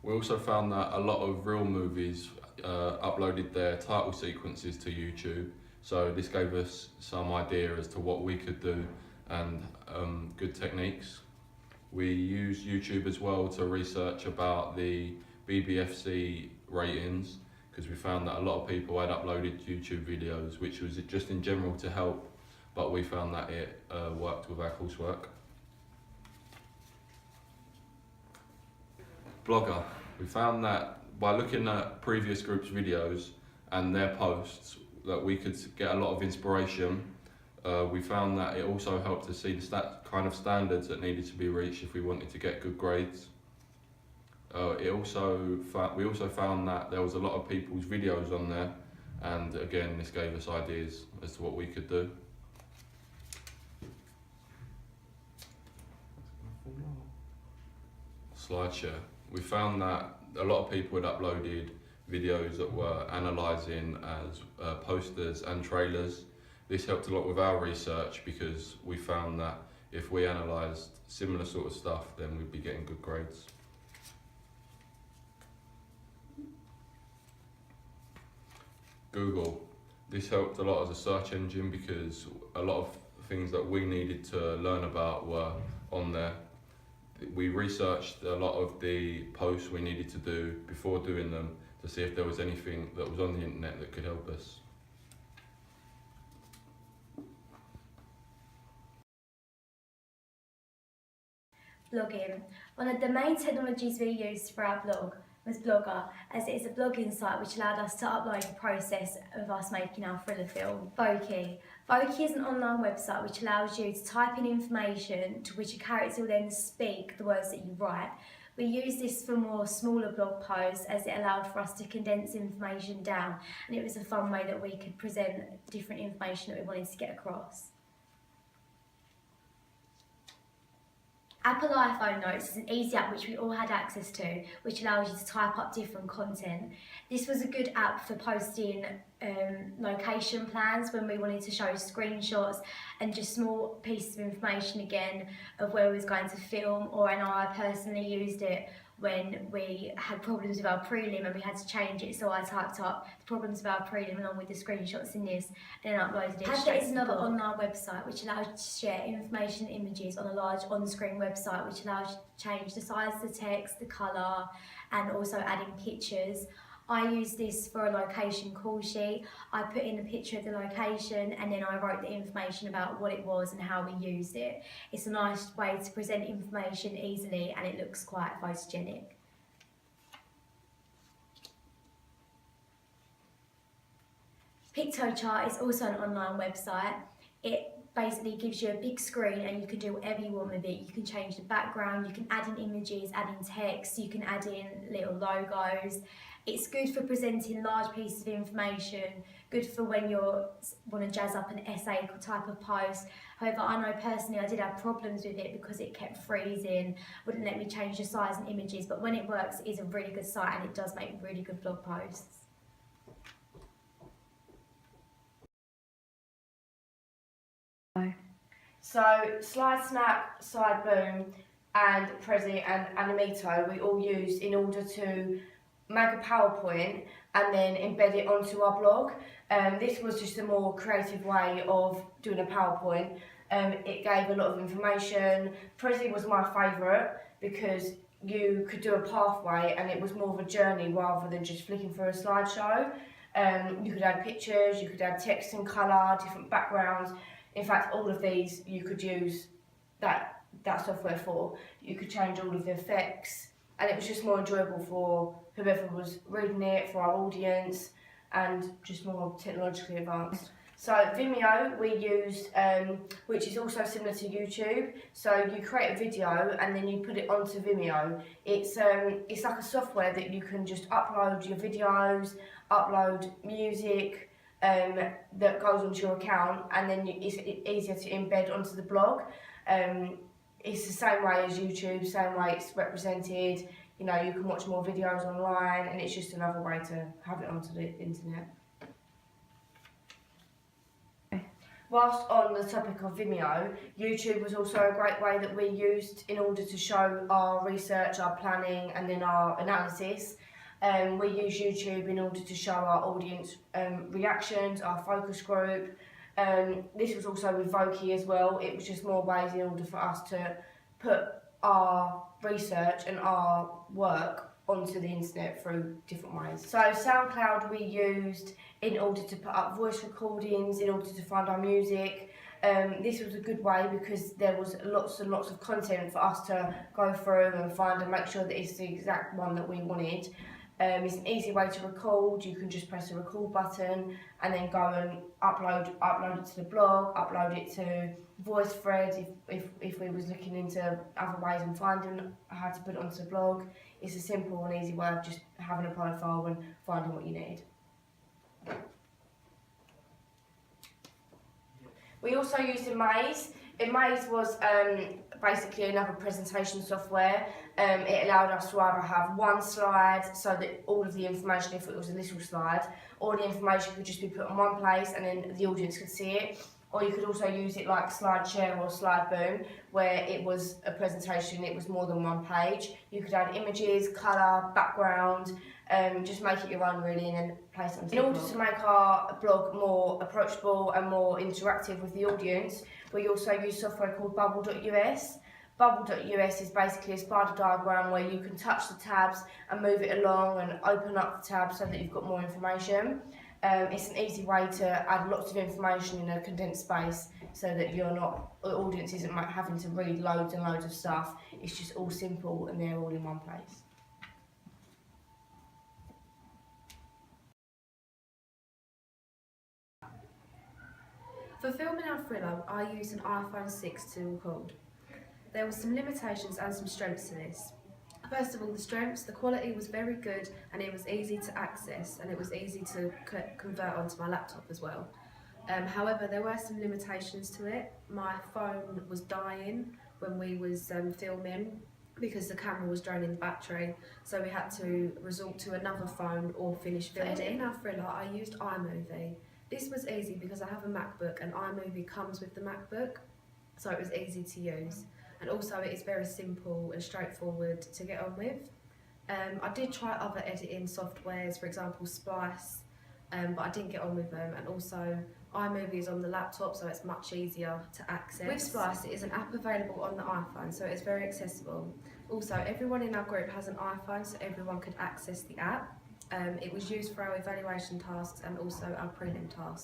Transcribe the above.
We also found that a lot of real movies uploaded their title sequences to YouTube, so this gave us some idea as to what we could do and good techniques. We used YouTube as well to research about the BBFC ratings, because we found that a lot of people had uploaded YouTube videos, which was just in general to help, but we found that it worked with our coursework. Blogger. We found that by looking at previous groups' videos and their posts that we could get a lot of inspiration. We found that it also helped to see the kind of standards that needed to be reached if we wanted to get good grades. We also found that there was a lot of people's videos on there, and again this gave us ideas as to what we could do. SlideShare. We found that a lot of people had uploaded videos that were analysing as posters and trailers. This helped a lot with our research because we found that if we analysed similar sort of stuff, then we'd be getting good grades. Google. This helped a lot as a search engine because a lot of things that we needed to learn about were on there. We researched a lot of the posts we needed to do before doing them to see if there was anything that was on the internet that could help us. Blogging. One of the main technologies we used for our blog was Blogger, as it is a blogging site which allowed us to upload the process of us making our thriller film. Voki. Voki is an online website which allows you to type in information to which a character will then speak the words that you write. We use this for more smaller blog posts as it allowed for us to condense information down, and it was a fun way that we could present different information that we wanted to get across. Apple iPhone Notes is an easy app which we all had access to, which allows you to type up different content. This was a good app for posting location plans when we wanted to show screenshots and just small pieces of information again of where we was going to film, or I know I personally used it when we had problems with our prelim and we had to change it, so I typed up the problems with our prelim along with the screenshots in this and then uploaded it. Padlet is another online website which allows you to share information and images on a large on-screen website, which allows you to change the size of the text, the colour, and also adding pictures. I used this for a location call sheet. I put in a picture of the location and then I wrote the information about what it was and how we used it. It's a nice way to present information easily and it looks quite photogenic. Pictochart is also an online website. It basically gives you a big screen and you can do whatever you want with it. You can change the background, you can add in images, add in text, you can add in little logos. It's good for presenting large pieces of information, good for when you want to jazz up an essay type of post. However, I know personally I did have problems with it because it kept freezing, wouldn't let me change the size and images, but when it works, it is a really good site and it does make really good blog posts. So SlideSnap, SideBoom and Prezi and Animito we all used in order to make a PowerPoint and then embed it onto our blog. This was just a more creative way of doing a PowerPoint. It gave a lot of information. Prezi was my favourite because you could do a pathway and it was more of a journey rather than just flicking through a slideshow. You could add pictures, you could add text and colour, different backgrounds. In fact, all of these you could use that software for. You could change all of the effects and it was just more enjoyable for whoever was reading it, for our audience, and just more technologically advanced. So Vimeo we used, which is also similar to YouTube. So you create a video and then you put it onto Vimeo. It's like a software that you can just upload your videos, upload music, that goes onto your account, and then it's easier to embed onto the blog. It's the same way as YouTube, same way it's represented. You know, you can watch more videos online, and it's just another way to have it onto the internet. Whilst on the topic of Vimeo, YouTube was also a great way that we used in order to show our research, our planning and then our analysis. We use YouTube in order to show our audience reactions, our focus group. This was also with Voki as well. It was just more ways in order for us to put our research and our work onto the internet through different ways. So SoundCloud we used in order to put up voice recordings, in order to find our music. This was a good way because there was lots and lots of content for us to go through and find and make sure that it's the exact one that we wanted. It's an easy way to record. You can just press the record button and then go and upload it to the blog, upload it to VoiceThread if we was looking into other ways and finding how to put it onto the blog. It's a simple and easy way of just having a profile and finding what you need. We also used Amaze. Amaze was basically another presentation software. It allowed us to either have one slide so that all of the information, if it was a little slide, all the information could just be put in one place and then the audience could see it. Or you could also use it like SlideShare or SlideBoom, where it was a presentation, it was more than one page. You could add images, colour, background, just make it your own really and then place it onto the blog. In order to make our blog more approachable and more interactive with the audience, we also use software called Bubble.us. Bubble.us is basically a spider diagram where you can touch the tabs and move it along and open up the tabs so that you've got more information. It's an easy way to add lots of information in a condensed space so that the audience isn't having to read loads and loads of stuff. It's just all simple and they're all in one place. For filming our thriller, I used an iPhone 6 to record. There were some limitations and some strengths to this. First of all, the strengths, the quality was very good and it was easy to access and it was easy to convert onto my laptop as well. However, there were some limitations to it. My phone was dying when we was filming because the camera was draining the battery, so we had to resort to another phone or finish filming. For editing our thriller, I used iMovie. This was easy because I have a MacBook and iMovie comes with the MacBook, so it was easy to use. And also it is very simple and straightforward to get on with. I did try other editing softwares, for example Splice, but I didn't get on with them. And also iMovie is on the laptop, so it's much easier to access. With Splice, it is an app available on the iPhone, so it's very accessible. Also, everyone in our group has an iPhone, so everyone could access the app. It was used for our evaluation tasks and also our prelim tasks.